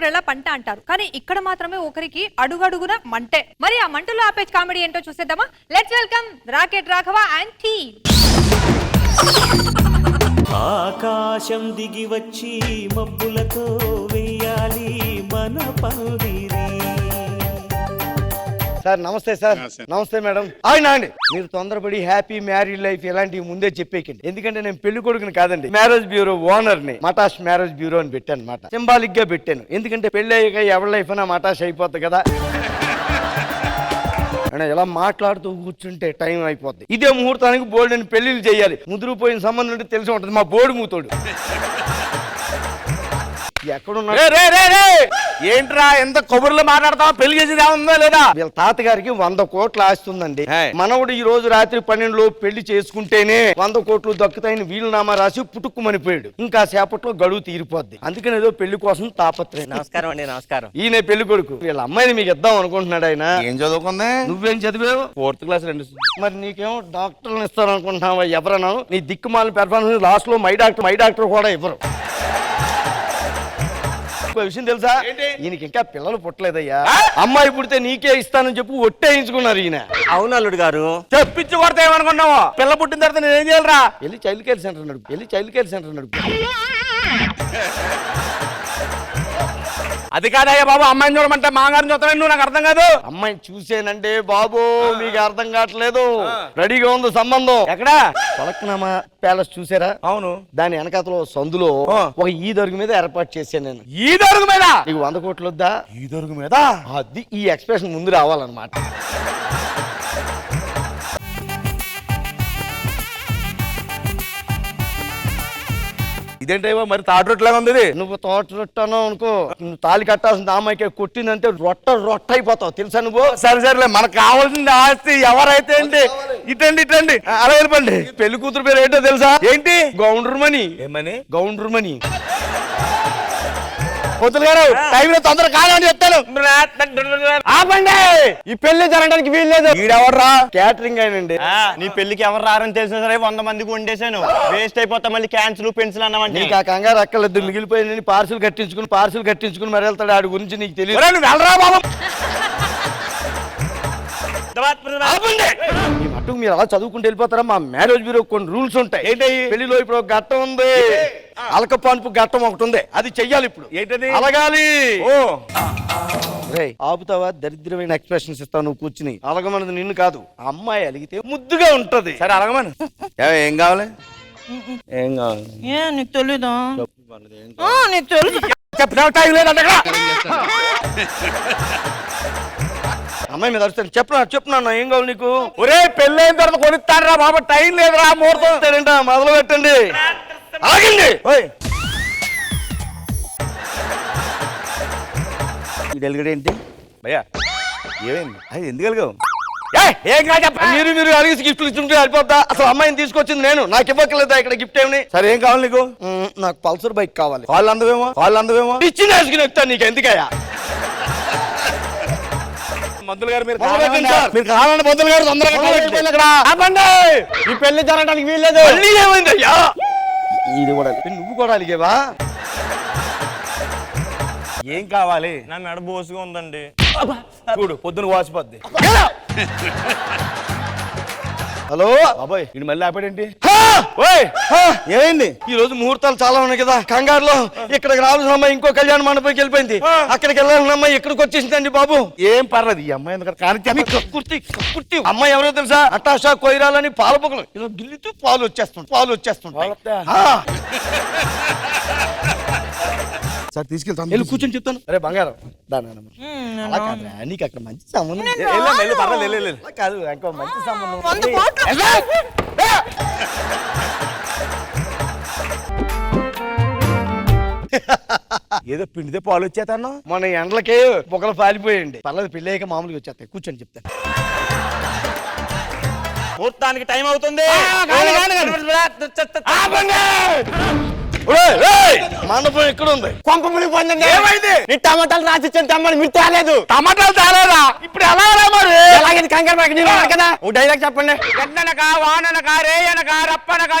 నూరెళ్ళ పంట అంటారు. కానీ ఇక్కడ మాత్రమే ఒకరికి అడుగడుగున మంటే. మరి ఆ మంటలు ఆపే కామెడీ ఏంటో చూసేద్దామా? Let's welcome rocket Raghava and team. ఆకాశం దిగి వచ్చి మబ్బులతో వేయాలి మన పందిరి. సార్ నమస్తే సార్. నమస్తే మేడం. అండి మీరు తొందరపడి హ్యాపీ మ్యారీడ్ లైఫ్ ఇలాంటివి ముందే చెప్పేకండి. ఎందుకంటే నేను పెళ్లి కొడుకుని కాదండి, మ్యారేజ్ బ్యూరో ఓనర్ ని. మటాష్ మ్యారేజ్ బ్యూరో అని పెట్టాను అనమాట. సింబాలిక్ గా పెట్టాను. ఎందుకంటే పెళ్లి అయ్యాక ఎవరి లైఫ్ అయినా మటాష్ అయిపోద్ది కదా. ఇలా మాట్లాడుతూ కూర్చుంటే టైం అయిపోద్ది. ఇదే ముహూర్తానికి బోర్డుని పెళ్లిళ్ళు చేయాలి. ముదురుపోయిన సంబంధం ఉంటే తెలిసి ఉంటుంది. మా బోర్డు మూతోడు ఎక్కడున్నా ఏంట్రా ఎంత కబుర్లు మాట్లాడతావు? పెళ్లి చేసేది ఏముందా లేదా? వీళ్ళ తాతగారికి 100 కోట్లు ఆస్తుందండి. మనవుడు ఈ రోజు రాత్రి 12 పెళ్లి చేసుకుంటేనే 100 కోట్లు దక్కుతాయని వీలునామా రాసి పుట్టుక్కుమనిపోయాడు. ఇంకా సేపట్లో గడువు తీరిపోద్ది. అందుకని ఏదో పెళ్లి కోసం తాపత్రయం. నమస్కారం అండి. నమస్కారం. ఈయన పెళ్లి కొడుకు. వీళ్ళ అమ్మాయిని మీకు ఇద్దాం అనుకుంటున్నాడు ఆయన. ఏం చదువుకుంది? నువ్వేం చదివావు? 4th class 2. మరి నీకేమో డాక్టర్లు ఇస్తారు అనుకుంటున్నావా? ఎవరన్నా నీ దిక్కుమాల పెర్ఫార్మెన్స్ లాస్ట్ లో మై డాక్టర్ కూడా ఇవ్వరు. విషయం తెలుసా? ఈయనకి ఇంకా పిల్లలు పుట్టలేదయ్యా. అమ్మాయి పుడితే నీకే ఇస్తానని చెప్పి ఒట్టేయించుకున్నారు ఈయన. అవును అల్లుడు గారు. తెప్పించి కొడతా ఏమనుకున్నావు? పిల్ల పుట్టిన తర్వాత నేను ఏం చేయాలరా? వెళ్ళి చైల్డ్ కేర్ సెంటర్ నడుపు. అది కాదయ్యా బాబు, అమ్మాయిని చూడమంటే మాగారిని చూస్తాను. నువ్వు నాకు అర్థం కాదు. అమ్మాయిని చూసేనంటే బాబు మీకు అర్థం కావట్లేదు. రెడీగా ఉంది సంబంధం. ఎక్కడ? పలక్నామా ప్యాలెస్ చూసారా? అవును. దాని వెనకాతలో సందులో ఒక ఈ దొరుగు మీద ఏర్పాటు చేశాను నేను. ఈ దొరుగు మీద నీకు 100 కోట్లు వద్దా? ఈ దొరుగు మీద అది ఈ ఎక్స్ప్రెషన్ ముందు రావాలన్నమాట. ఇదేంటో మరి తాటి రొట్టెలాగా ఉంది. నువ్వు తోట రొట్టను అనుకో, నువ్వు తాళి కట్టాల్సిన అమ్మాయికి కొట్టిందంటే రొట్ట అయిపోతావు. తెలుసా నువ్వు? సరేలే, మనకు కావాల్సింది ఆస్తి. ఎవరైతే అండి ఇటండి అలా వెళ్ళిపోండి. పెళ్లి కూతురు పేరు ఏంటో తెలుసా? ఏంటి? గౌండ్రుమణి. ఏమని? గౌండ్రుమణి. పొద్దులు గారు టైంలో తొందర కాదని చెప్తాను. ఆపండి, ఈ పెళ్లి జరగడానికి వీల్లేదు. ఈడెవర్రా? క్యాటరింగ్ అయినండి. నీ పెళ్లికి ఎవరు రారని తెలిసిన సరే 100 మందికి వండేశాను. వేస్ట్ అయిపోతా మళ్ళీ క్యాన్సిల్ పెన్సిల్ అన్నామంటే. నీకు ఆ కంగారు అక్కర్లేదు. మిగిలిపోయిన పార్సిల్ కట్టించుకుని మరి వెళ్తాడు. ఆడి గురించి నీకు తెలియదు. వెళ్ళరా బాబు. ఈ మట్టుకు మీరు అలా చదువుకుంటూ వెళ్ళిపోతారా? మా మ్యారేజ్ బ్యూరో కొన్ని రూల్స్ ఉంటాయి. ఏంటి? పెళ్లిలో ఇప్పుడు ఒక ఘట్టం ఉంది. అలక పాన్పు ఘట్టం ఒకటి ఉంది. అది చెయ్యాలి. ఇప్పుడు ఏంటది? అలగాలి. ఓ ఆపుతావా? దరిద్రమైన ఎక్స్ప్రెషన్స్ ఇస్తావు నువ్వు కూర్చుని. అలగమన్నది నిన్ను కాదు, అమ్మాయి అలిగితే ముద్దుగా ఉంటది. సరే అలగమని. ఏం కావాలి? ఏం కావాలి? నీకు తెలీదా? నీకు తెలీదు. చెప్పిన టైం లేదంట. అమ్మాయి మీద అరుస్తాను. చెప్పున్నా ఏం కావాలి నీకు? ఒరే పెళ్ళి అయిన తర్వాత కొనిస్తారా బాబా? టైం లేదురా. ముహూర్తం మొదలు పెట్టండి. ఆగండి. ఏంటి భయ్యా? ఏమైంది? అది ఎందుకు కలిగావు? ఏం కాదు చెప్ప. మీరు అడిగి గిఫ్ట్లు ఇస్తుంటే అయిపోద్దా? అసలు అమ్మాయిని తీసుకొచ్చింది నేను. నాకు ఇవ్వక్కర్లేదా ఇక్కడ గిఫ్ట్ ఏమని? సరే ఏం కావాలి నీకు? నాకు పల్సర్ బైక్ కావాలి. వాళ్ళు అందవేమో ఇచ్చిన వేసుకుని ఎక్కుతాను. నీకు ఎందుకయ్యా? మందులు గారు మీరు కావాలంటే మందులు గారు తొందరగా ఆపండి. ఈ పెళ్లి జరగడానికి వీల్లేదు. ఏమైంది అయ్యా? ఇది కూడా నువ్వు కూడా అలిగేవా? ఏం కావాలి? నా మెడ బోసుగా ఉందండి. చూడు పొద్దున వాసిపోద్ది. హలో బాబాయ్, ఇది మళ్ళీ ఆపాడేంటి? ఏమైంది? ఈ రోజు ముహూర్తాలు చాలా ఉన్నాయి కదా. కంగారులో ఇక్కడికి రావాల్సిన అమ్మాయి ఇంకో కళ్యాణ మండపంకి వెళ్ళిపోయింది. అక్కడికి వెళ్ళాల్సిన అమ్మాయి ఇక్కడికి వచ్చేసిందండి బాబు. ఏం పర్లేదు. ఈ అమ్మాయి ఎందుకంటే కానీ కుర్తి అమ్మాయి ఎవరో తెలుసా? అటాషా కొయిరాలని పాలపొగలు ఇలా గిల్లితూ పాలు వచ్చేస్తుంటాయి. సార్ తీసుకెళ్తాను. వెళ్ళి కూర్చొని చెప్తాను. అరే బంగారం అలా కాదురా, నీకు అక్కడ మంచి సంబంధం కాదు, ఇంకో మంచి సంబంధం. ఏదో పిండితే పాలు వచ్చేతాను. మన ఎండలకే పొగలు పాలిపోయండి. పర్లేదు, పెళ్ళి అయ్యాక మామూలుగా వచ్చేస్తాయి. కూర్చొని చెప్తాను. ముహూర్తానికి టైం అవుతుంది. మండపం ఎక్కడ ఉంది? కొంప మునిగిపోయిందండి. ఏమైంది? నీ టమాటాలు రాసిచ్చాను. టమాటాలు మీరు తేలేదు. టమాటాలు తేలేదా? ఇప్పుడు ఎలా మరి? ఎలాగే కంగారు పడక నేను కదా. ఓ డైలాగ్ చెప్పండి. గడ్డనక వాననక రేయనక రప్పనక.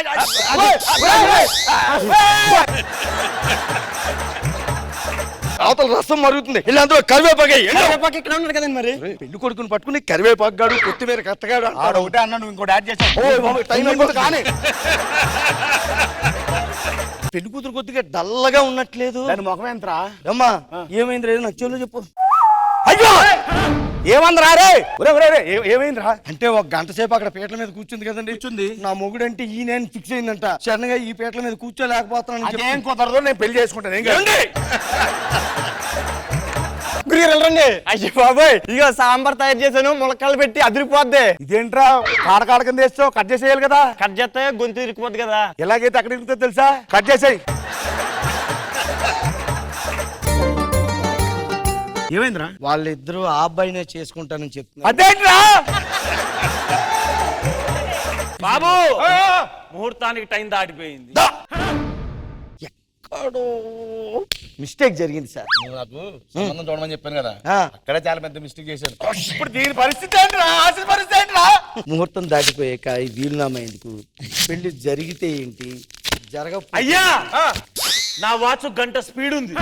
అవతల రసం మరుగుతుంది వెళ్ళి అందులో కరివేపాకు వేయి. వెళ్ళు. కరివేపాకు ఇక్కడ ఉన్నాడు కదండి మరి. పెళ్లి కొడుకుని పట్టుకుని కరివేపాకు గాడు కొత్తిమీర కట్టగాడు ఆడ ఒకటే అన్నా, నువ్వు ఇంకోటి యాడ్ చేసావు. ఓ బాబు, టైం అయిపోతుంది కానీ పెళ్లి కూతురు కొద్దిగా డల్లగా ఉన్నట్లేదు. దాని ముఖం ఎంతరా? అమ్మా ఏమైంది రేదు నాకు చెవులో చెప్పు. అయ్యో ఏమందరా రే? ఒరే ఒరే ఒరే, ఏమైందిరా? అంటే ఒక గంట సేపు అక్కడ పీటల మీద కూర్చుంది కదండి. కూర్చుంది. నా మొగుడు అంటే ఈ నేను ఫిక్స్ అయిందంట. సడన్ గా ఈ పీటల మీద కూర్చోలేకపోతున్నాను. అదేం కుదరదు, నేను పెళ్లి చేసుకుంటాను. ఏం కాదు. రండి. అయ్యో బాబాయ్, ఇక సాంబార్ తయారు చేశాను, ములక్కాయలు పెట్టి అదిరిపోద్ది. ఇదేంట్రా కాడ కింద వేస్తావు? కట్ చేసేయాలి కదా. కట్ చేస్తే గొంతు ఇరికిపోద్ది కదా. ఎలాగైతే అక్కడ ఇరుకుతుందో తెలుసా? కట్ చేసేయి. ఏమైందిరా? వాళ్ళిద్దరూ ఆ అబ్బాయినే చేసుకుంటానని చెప్తున్నారు. అదేంట్రా బాబు ముహూర్తానికి టైం దాటిపోయింది. ఎక్కడో మిస్టేక్ జరిగింది సార్. నాకు సంబంధం చూడమని చెప్పాను కదా, ఆ. అక్కడే చాలా పెద్ద మిస్టేక్ చేశాను. ఇప్పుడు దీని పరిస్థితి ఏంట్రా? అసలు పరిస్థితి ఏంట్రా? ముహూర్తం దాటిపోయాక ఈ వీలునామా ఎందుకు? పెళ్లి జరిగితే ఏంటి, జరగకపోతే అయ్యా నా వాచ్ గంట స్పీడ్ ఉంది.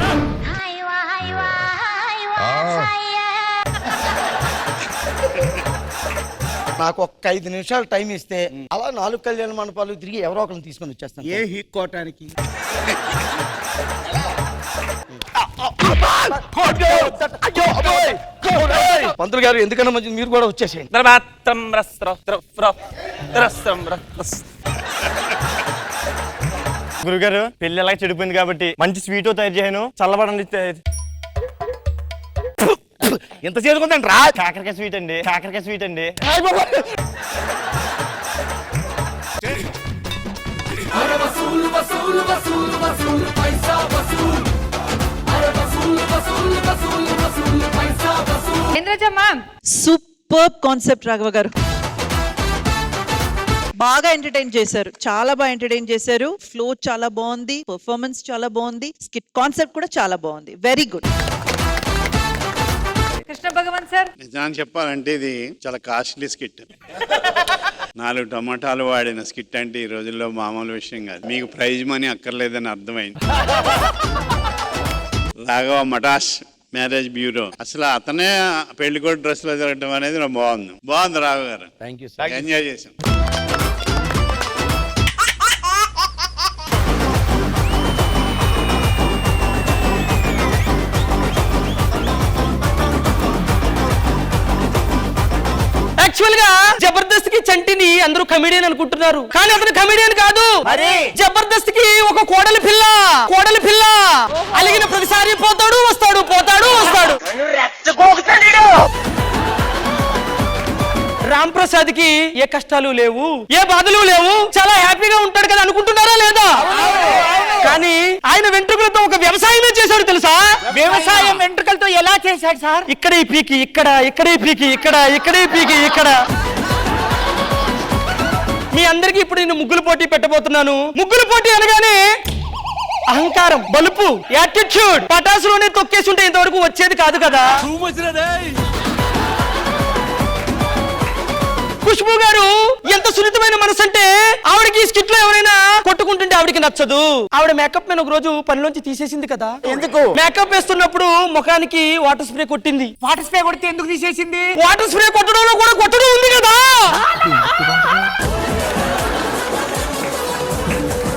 నాకు ఒక్క 5 నిమిషాలు టైం ఇస్తే అలా 4 కళ్యాణ మండపాలు తిరిగి ఎవరో ఒకరిని తీసుకొని వచ్చేస్తాను. ఏ హీక్కోటానికి పంతులు గారు ఎందుకన్నా మంచిది మీరు కూడా వచ్చేసేయండి. గురుగారు పెళ్లి ఎలా చెడిపోయింది కాబట్టి మంచి స్వీట్ తయారు చేయను, చల్లబడండి. ఎంత చేసుకుందండి రా? కాకరకాయ స్వీట్ అండి, కాకరకాయ స్వీట్ అండి. Indraja ma'am, super concept Raghava గారు. బాగా ఎంటర్టైన్ చేశారు, చాలా బాగా ఎంటర్టైన్ చేశారు. ఫ్లో చాలా బాగుంది, పర్ఫార్మెన్స్ చాలా బాగుంది, స్కిట్ కాన్సెప్ట్ కూడా చాలా బాగుంది. Very good. Krishna Bhagavan sir, నిజాన్ని చెప్పాలంటే ఇది చాలా కాస్ట్లీ స్కిట్. 4 టమాటాలు వాడిన స్కిట్ అంటే ఈ రోజుల్లో మామూలు విషయం కాదు. మీకు ప్రైజ్ మనీ అక్కర్లేదని అర్థమైంది. రాఘవ మటాష్ మ్యారేజ్ బ్యూరో, అసలు అతనే పెళ్లికోటి డ్రెస్ లో జరగడం అనేది నాకు బాగుంది రాఘవ గారు. Thank you sir. ఎంజాయ్ చేశాం. యాక్చువల్ గా జబర్దస్త్ కి చంటిని అందరూ కమెడియన్ అనుకుంటున్నారు, కానీ అతను కమెడియన్ కాదు. జబర్దస్త్ కి ఒక కోడలి పిల్ల అలిగిన ప్రతిసారి పోతాడు వస్తాడు, పోతాడు వస్తాడు. రామ్ ప్రసాద్ కి ఏ కష్టాలు లేవు, ఏ బాధలు లేవు, చాలా హ్యాపీగా ఉంటాడు కదా అనుకుంటున్నారా లేదా? కానీ ఆయన వెంట్రుకలతో ఒక వ్యవసాయమే చేశాడు తెలుసా? వ్యవసాయం వెంట్రుకలతో ఎలా చేశాడు సార్? ఇక్కడే పీకి ఇక్కడ, ఇక్కడే పీకి ఇక్కడ, ఇక్కడే పీకి ఇక్కడ. మీ అందరికి ఇప్పుడు నేను ముగ్గులు పోటీ పెట్టబోతున్నాను. ముగ్గులు పోటీ అనగానే అహంకారం, బలుపు, యాటిట్యూడ్ పటాసులోనే తొక్కేసి ఉంటే ఇంతవరకు వచ్చేది కాదు కదా. ఖుష్బూ గారు ఎంత సున్నితమైన మనసు అంటే ఆవిడకి స్కిట్ లో ఎవరైనా కొట్టుకుంటుంటే ఆవిడకి నచ్చదు. ఆవిడ మేకప్ మీద ఒక రోజు పనిలోంచి తీసేసింది కదా. ఎందుకు? మేకప్ వేస్తున్నప్పుడు ముఖానికి వాటర్ స్ప్రే కొట్టింది. వాటర్ స్ప్రే కొడితే ఎందుకు తీసేసింది? వాటర్ స్ప్రే కొట్టడంలో కూడా కొట్టడం